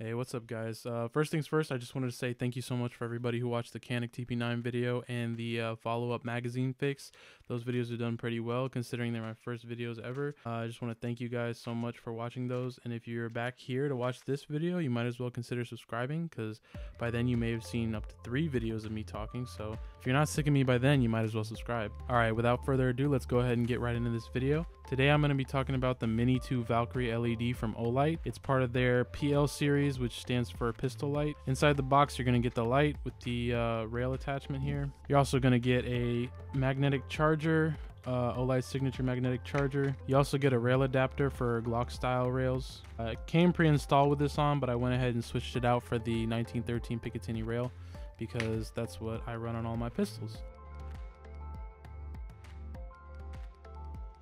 Hey, what's up guys? First things first, I just wanted to say thank you so much for everybody who watched the Canik TP9 video and the follow-up magazine fix. Those videos are done pretty well considering they're my first videos ever. I just want to thank you guys so much for watching those, and if you're back here to watch this video, you might as well consider subscribing because by then you may have seen up to 3 videos of me talking, so if you're not sick of me by then, you might as well subscribe. Alright, without further ado, let's go ahead and get right into this video. Today I'm going to be talking about the Mini 2 Valkyrie LED from Olight. It's part of their PL series, which stands for pistol light. Inside the box you're going to get the light with the rail attachment here. You're also going to get a magnetic charger, Olight's signature magnetic charger. You also get a rail adapter for Glock style rails. It came pre-installed with this on, but I went ahead and switched it out for the 1913 Picatinny rail because that's what I run on all my pistols.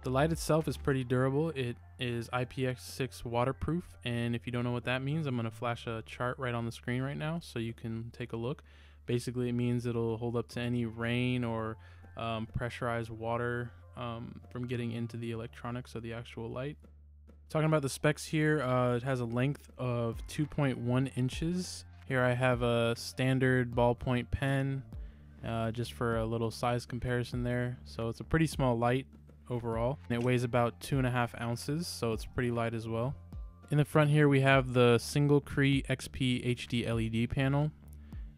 The light itself is pretty durable. It is IPX6 waterproof, and if you don't know what that means, I'm going to flash a chart right on the screen right now so you can take a look. Basically, it means it'll hold up to any rain or pressurized water from getting into the electronics of the actual light. Talking about the specs here, it has a length of 2.1 inches. Here I have a standard ballpoint pen just for a little size comparison there. So it's a pretty small light overall, and it weighs about 2.5 ounces, so it's pretty light as well. In the front here we have the single Cree XP HD LED panel,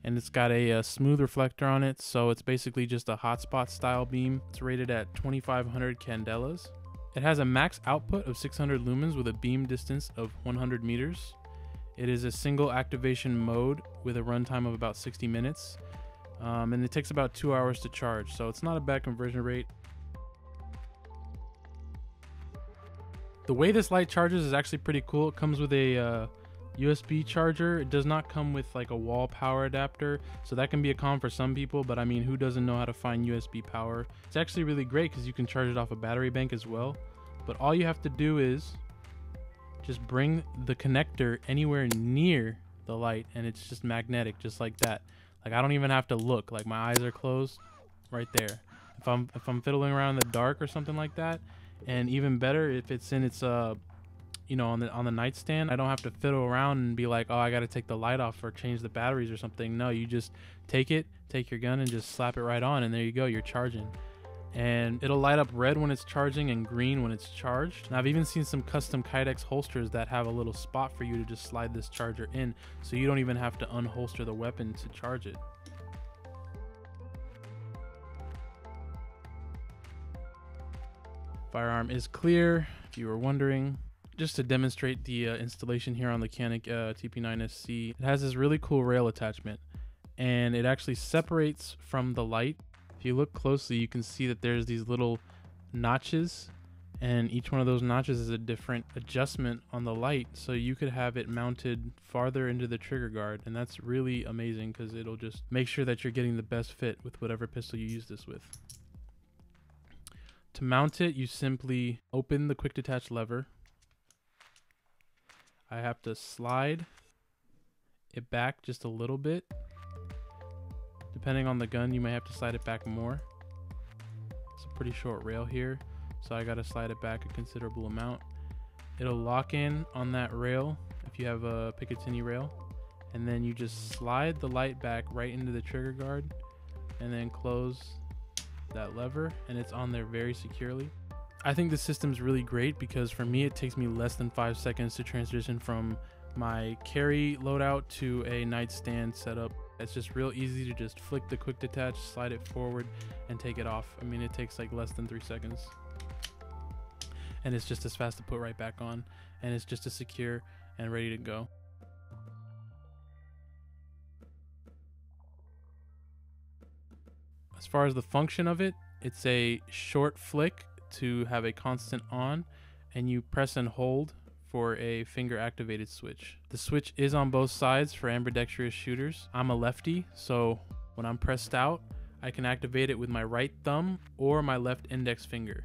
and it's got a smooth reflector on it, so it's basically just a hotspot style beam. It's rated at 2500 candelas. It has a max output of 600 lumens with a beam distance of 100 meters. It is a single activation mode with a runtime of about 60 minutes, and it takes about 2 hours to charge, so it's not a bad conversion rate. The way this light charges is actually pretty cool. It comes with a USB charger. It does not come with like a wall power adapter, so that can be a con for some people, but I mean, who doesn't know how to find USB power? It's actually really great because you can charge it off a battery bank as well, but all you have to do is just bring the connector anywhere near the light and it's just magnetic, just like that. Like, I don't even have to look. Like, my eyes are closed right there. If I'm fiddling around in the dark or something like that, and even better if it's in its you know, on the nightstand, I don't have to fiddle around and be like, oh, I got to take the light off or change the batteries or something. No, you just take your gun and just slap it right on, and there you go, you're charging. And it'll light up red when it's charging and green when it's charged. And I've even seen some custom Kydex holsters that have a little spot for you to just slide this charger in, so you don't even have to unholster the weapon to charge it. Firearm is clear, if you were wondering. Just to demonstrate the installation here on the Canik TP9SC, it has this really cool rail attachment, and it actually separates from the light. If you look closely, you can see that there's these little notches, and each one of those notches is a different adjustment on the light, so you could have it mounted farther into the trigger guard, and that's really amazing because it'll just make sure that you're getting the best fit with whatever pistol you use this with. To mount it, you simply open the quick detach lever. I have to slide it back just a little bit. Depending on the gun, you may have to slide it back more. It's a pretty short rail here, so I gotta slide it back a considerable amount. It'll lock in on that rail if you have a Picatinny rail, and then you just slide the light back right into the trigger guard and then close that lever, and it's on there very securely. I think the system's really great because for me it takes me less than 5 seconds to transition from my carry loadout to a nightstand setup. It's just real easy to just flick the quick detach, slide it forward, and take it off. I mean, it takes like less than 3 seconds, and it's just as fast to put right back on, and it's just as secure and ready to go. As far as the function of it, it's a short flick to have a constant on, and you press and hold for a finger activated switch. The switch is on both sides for ambidextrous shooters. I'm a lefty, so when I'm pressed out, I can activate it with my right thumb or my left index finger.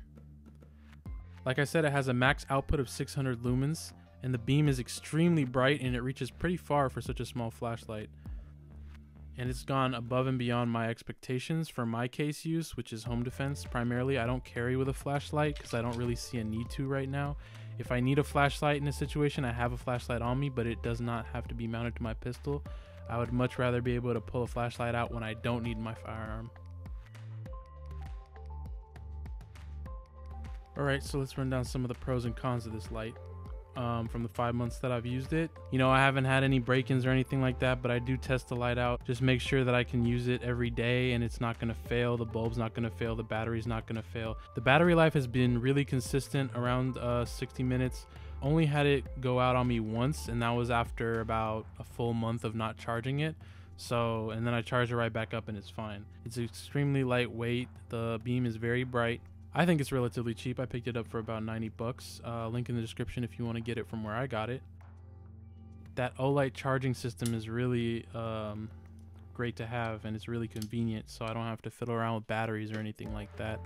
Like I said, it has a max output of 600 lumens, and the beam is extremely bright and it reaches pretty far for such a small flashlight. And it's gone above and beyond my expectations for my case use, which is home defense primarily. I don't carry with a flashlight because I don't really see a need to right now. If I need a flashlight in a situation, I have a flashlight on me, but it does not have to be mounted to my pistol. I would much rather be able to pull a flashlight out when I don't need my firearm. Alright, so let's run down some of the pros and cons of this light. From the 5 months that I've used it, you know, I haven't had any break-ins or anything like that, but I do test the light out, just make sure that I can use it every day and it's not going to fail, the bulb's not going to fail, the battery's not going to fail. The battery life has been really consistent, around 60 minutes. Only had it go out on me once, and that was after about a full month of not charging it. So, and then I charge it right back up and it's fine. It's extremely lightweight, the beam is very bright. I think it's relatively cheap. I picked it up for about 90 bucks. Link in the description if you want to get it from where I got it. That Olight charging system is really great to have, and it's really convenient, so I don't have to fiddle around with batteries or anything like that.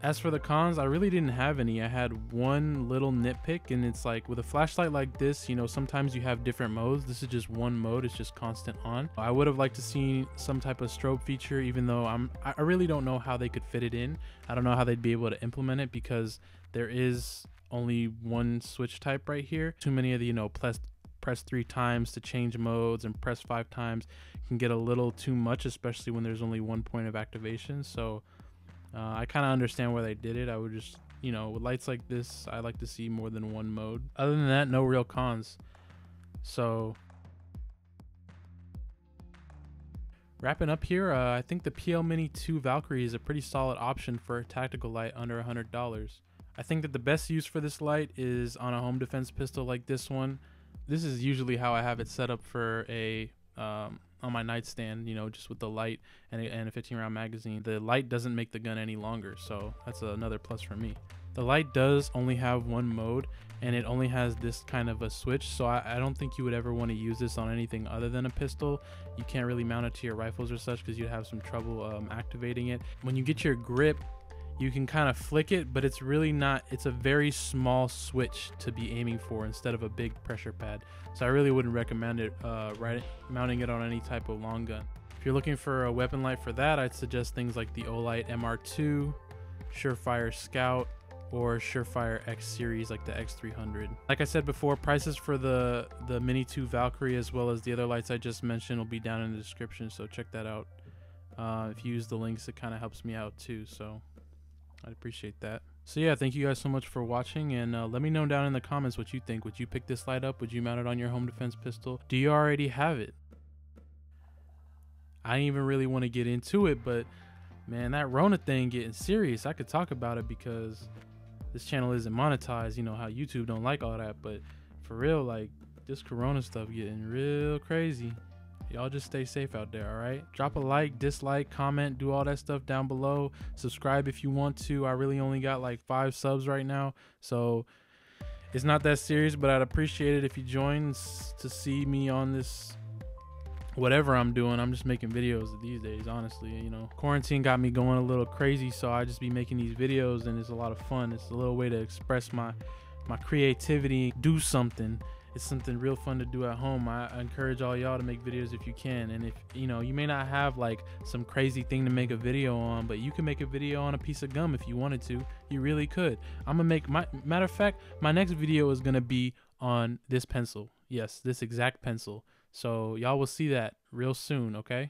As for the cons, I really didn't have any. I had one little nitpick, and it's like with a flashlight like this, you know, sometimes you have different modes. This is just one mode, it's just constant on. I would have liked to see some type of strobe feature, even though I really don't know how they could fit it in. I don't know how they'd be able to implement it because there is only one switch type right here. Too many of the, you know, press 3 times to change modes and press 5 times can get a little too much, especially when there's only one point of activation. So I kind of understand why they did it. I would just, you know, with lights like this, I like to see more than one mode. Other than that, no real cons. So wrapping up here, I think the PL Mini 2 Valkyrie is a pretty solid option for a tactical light under $100. I think that the best use for this light is on a home defense pistol like this one. This is usually how I have it set up for a on my nightstand, you know, just with the light and a 15 round magazine. The light doesn't make the gun any longer, so that's another plus for me. The light does only have one mode, and it only has this kind of a switch, so I don't think you would ever want to use this on anything other than a pistol. You can't really mount it to your rifles or such because you'd have some trouble activating it. When you get your grip, you can kind of flick it, but it's really not, it's a very small switch to be aiming for instead of a big pressure pad. So I really wouldn't recommend it mounting it on any type of long gun. If you're looking for a weapon light for that, I'd suggest things like the Olight M2r, Surefire Scout, or Surefire X-Series like the X300. Like I said before, prices for the Mini 2 Valkyrie as well as the other lights I just mentioned will be down in the description, so check that out. If you use the links, it kind of helps me out too, so I'd appreciate that. So yeah, thank you guys so much for watching, and let me know down in the comments what you think. Would you pick this light up? Would you mount it on your home defense pistol? Do you already have it? I didn't even really want to get into it, but man, that Rona thing getting serious. I could talk about it because this channel isn't monetized, you know how YouTube don't like all that, but for real, like this Corona stuff getting real crazy. Y'all just stay safe out there, all right? Drop a like, dislike, comment, do all that stuff down below. Subscribe if you want to. I really only got like 5 subs right now, so it's not that serious, but I'd appreciate it if you join to see me on this whatever I'm doing. I'm just making videos these days, honestly. You know, quarantine got me going a little crazy, so I just be making these videos, and it's a lot of fun. It's a little way to express my creativity, do something. It's something real fun to do at home. I encourage all y'all to make videos if you can. And if you know, you may not have like some crazy thing to make a video on, but you can make a video on a piece of gum if you wanted to. You really could. I'm gonna make matter of fact, my next video is gonna be on this pencil. Yes, this exact pencil. So y'all will see that real soon, okay?